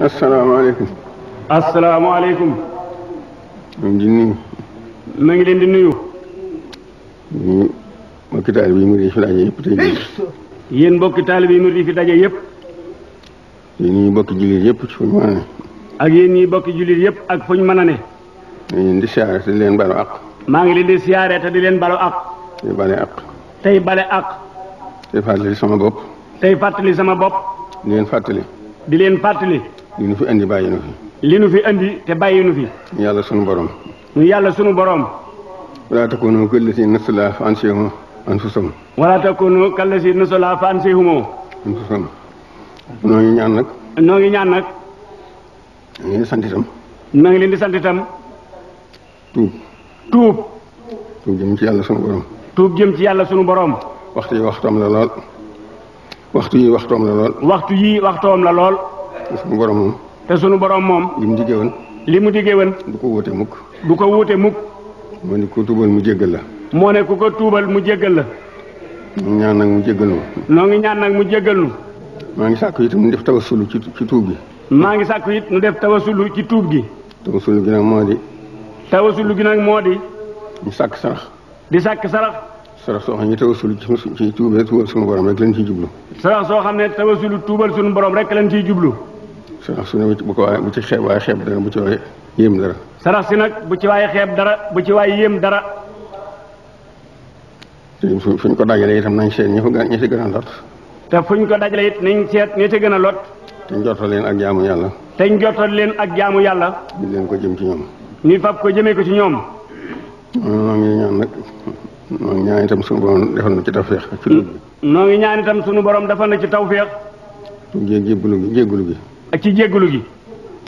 asalaamaaleykum. asalaamaaleykum. ñu ngi nuyu. ma ngi leen di nuyu. ñu mbokki taalibe yi murid yi fi daje yëpp tey jii. yéen mbokki taalibe yi murid yi fi daje yëpp. yéen ñii mbokki jullit yëpp ci fu ñu mën a ne. ak yéen ñii mbokki jullit yëpp ak fu ñu mën a ne. ñu leen di siyaare te di leen balu àq. maa ngi leen di siyaare te di leen balu àq. tey bale àq. tey bale àq. tey fàttali sama bopp. tey fàttali sama bopp. di leen fàttali. di leen fàttali. li nu fi indi bàyyi nu fi. li nu fi indi te bàyyi nu fi. yàlla sunu borom. mu yàlla sunu borom. wala takunu kallati nasala fa ansahum anfusahum. wala takunu kallati nasala fa ansahum anfusahum. noo ngi ñaan nag. noo ngi ñaan nag. ñu ngi sant itam. na ngi leen di sant itam. tuub. tuub. tuub jëm ci yàlla sunu borom. tuub jëm ci yàlla sunu borom. waxtu yi waxtoom la lool. waxtu yi waxtoom la lool. waxtu yii waxtoom la lool. te sunu borom moom. te sunu borom moom. li mu diggee woon. li mu diggee woon. du ko wóote mukk. du ko wuute mukk. moo ne ku tuubal mu jéggal la. moo ne ku ko tuubal mu jéggal la. ñu ñaan nag mu jéggal nu. noo ngi ñaan nag mu jéggal nu. maa ngi sàkku itam mu def tawasulu ci tuub gi. maa ngi sàkku it nu def tawasulu ci tuub gi. tawasulu gi nag moo di. tawasulu gi nag moo di. ñu sàkk sarax. di sàkk sarax. sarax soo xam ne tawasulu ci tuubal sunu borom rek lañ ciy jublu. sarax soo xam ne tawasulu tuubal sunu borom rek lañ ciy jublu. sarax su ne bu ko waaye bu ci xeeb waaye xeeb dara bu ci waaye yéem dara. sarax si nag bu ci waaye xeeb dara bu ci waaye yéem dara. te fuñ ko dajalee itam nañ seet ñi ci gën a lot. te fuñ ko dajale it nañ seet ñi ci gën a lot. te njortal leen ak jaamu yàlla. te njortal leen ak jaamu yàlla. ñu leen ko jëm ci ñoom. ñu fab ko jëmee ko ci ñoom. noo ngi ñaan nag noo ngi ñaan itam sunu borom defal na ci tawfeex ci tuub bi. noo ngi ñaan itam sunu borom defal na ci tawfeex. tuub gi jéggulu gi. ak ci jéggulu gi.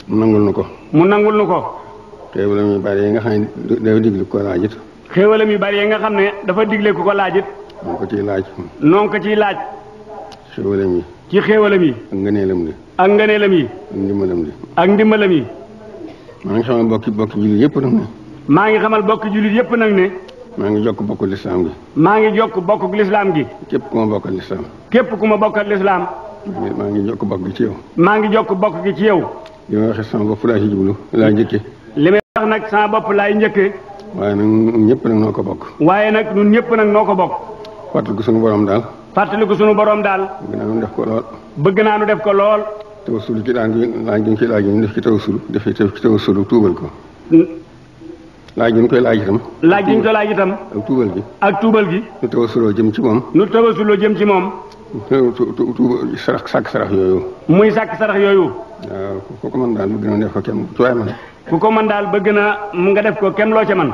mu nangul nu ko. mu nangul nu ko. xéewal mi bari yi nga xam ne dafa digle ko laaj it. xéewalam yu bari yi nga xam ne dafa digle ku ko laaj it. noo ko ciy laaj. noo ko ciy laaj. xéewalam yi. ci xéewalam yi. ak ngëneelam li. ak ngëneelam yi. ak ndimbalam li. ak ndimbalam yi. maa ngi xamal bokki jullit yëpp nag ne. maa ngi xamal bokki jullit yëpp nag ne. maa ngi jokk bokku lislaam gi. maa ngi jokk bokku lislaam gi. képp ku ma bokkal lislaam. képp ku ma bokkal lislaam. maa ngi jokk bokk gi ci yow. maa ngi jokk bokk gi ci yow. li ma waxee sama bopp laa ci jublu laa njëkkee. li may wax nag sama bopp laay njëkkee. waaye nag ñun ñëpp nag noo ko bokk. waaye nag ñun ñëpp nag noo ko bokk. fàttaliku sunu borom daal. fàttaliku sunu borom daal. bëgg naa nu def ko lool. bëgg naa nu def ko lool. tawasulu ci laaj ñu ci laaj ñu def ci tawasulu def ci tawasulu tuubal ko. laaj ñu koy laaj itam. laaj ñu ko laaj itam. ak tuubal gi. ak tuubal gi. nu tawasuloo jëm ci moom. nu tawasuloo jëm ci moom. sàkk sarax yooyu. muy sàkk sarax yooyu. waaw ku ko mën daal bëgg na def ko kenn ci waay man. ku ko mën daal bëgg na nga def ko kem loo ca man.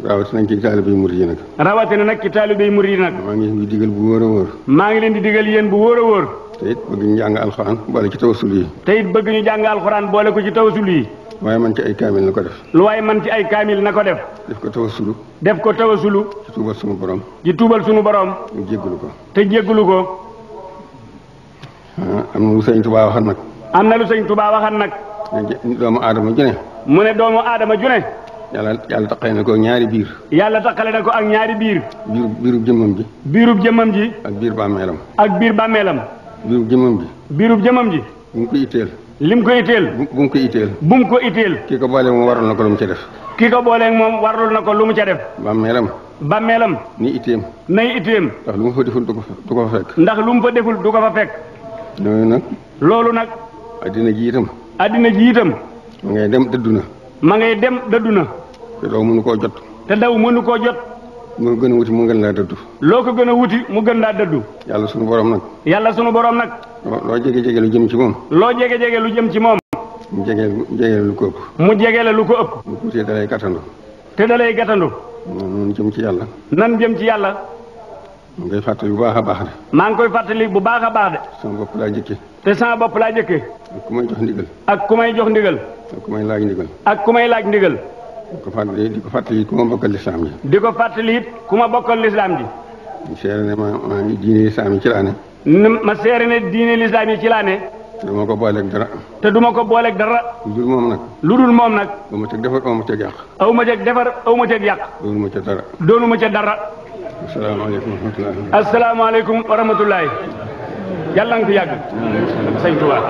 rawatina nag ci taalibe yi murid yi nag. rawatina nag ci taalibe yi murid yi nag. maa ngi leen di digal bu wóor a wóor. maa ngi leen di digal yéen bu wóor a wóor. te it bëgg ñu jàng alxuraan boole ci tawasul yi. te it bëgg ñu jàng alxuraan boole ko ci tawasul yi. waaye man ci ay kaamil na ko def. lu waaye man ci ay kaamil na ko def. def ko tawasulu. def ko tawasulu. ci tuubal sunu borom. ci tuubal sunu borom. ñu jéggalu ko. te jéggalu ko. am na lu sëñ Tuubaa waxan nag. am na lu sëñ Tuubaa waxan nag. doomu aadama ju ne. mu ne doomu aadama ju ne. yàlla taqale na ko ñaari biir. yàlla taqale na ko ak ñaari biir. biirub jëmmam ji. biirub jëmmam ji. ak biir bàmmeelam. ak biir bàmmeelam. biirub jëmmam ji. biirub jëmmam ji. bu mu ko itteel. lim ko itteel. bu mu ko itteel. bu mu ko itteel. kii ko boole moom waral na ko lu mu ca def. ki ko booleeg moom warul na ko lu mu ca def. bàmmeelam. bàmmeelam. ni itteem. nay itteem. ndax lu mu fa deful du ko fa fekk. ndax lu mu fa deful du ko fa fekk. loolu nag. loolu nag. addina ji itam. addina ji itam. ma ngay dem dëddu na. ma ngay dem dëddu na. te daw mënu koo jot. te daw mënu koo jot. moo gën a wuti mu gën laa dëddu. loo ko gën a wuti mu gën laa dëddu. yàlla sunu borom nag. yàlla sunu borom nag. loo jege lu jëm ci moom. loo jege lu jëm ci moom. mu jege lu ko ëpp. mu jege la lu ko ëpp. mu tuutee dalay gàttandu. te dalay gàttandu. noonu jëm ci yàlla. nan jëm ci yàlla. mu ngay fàttali bu baax a baax de. maa ngi koy fàttali bu baax a baax de. sama bopp laa njëkkee. te sama bopp laa njëkkee. ak ku may jox ndigal. ak ku may jox ndigal. ak ku may laaj ndigal. ak ku may laaj ndigal. di ko fàttali ku ma bokkal lislaam ji. di ko fàttali it ku ma bokkal lislaam ji. ñu seere ne maa ngi diine lislaam yi ci laa ne. ma seere ne diine lislaam yi ci laa ne. te duma ko booleeg dara. te duma ko booleeg dara. lu dul moom nag. lu dul moom nag. aw ma teg defar aw ma teg yàq. aw ma teg defar aw ma teg yàq. doonu ma ca dara. doonu ma ca dara. asalaamaaleykum wa rahmatulah. asalaamaaleykum wa rahmatulah. yàlla nga fi yàgg. sëñ Tuubaa.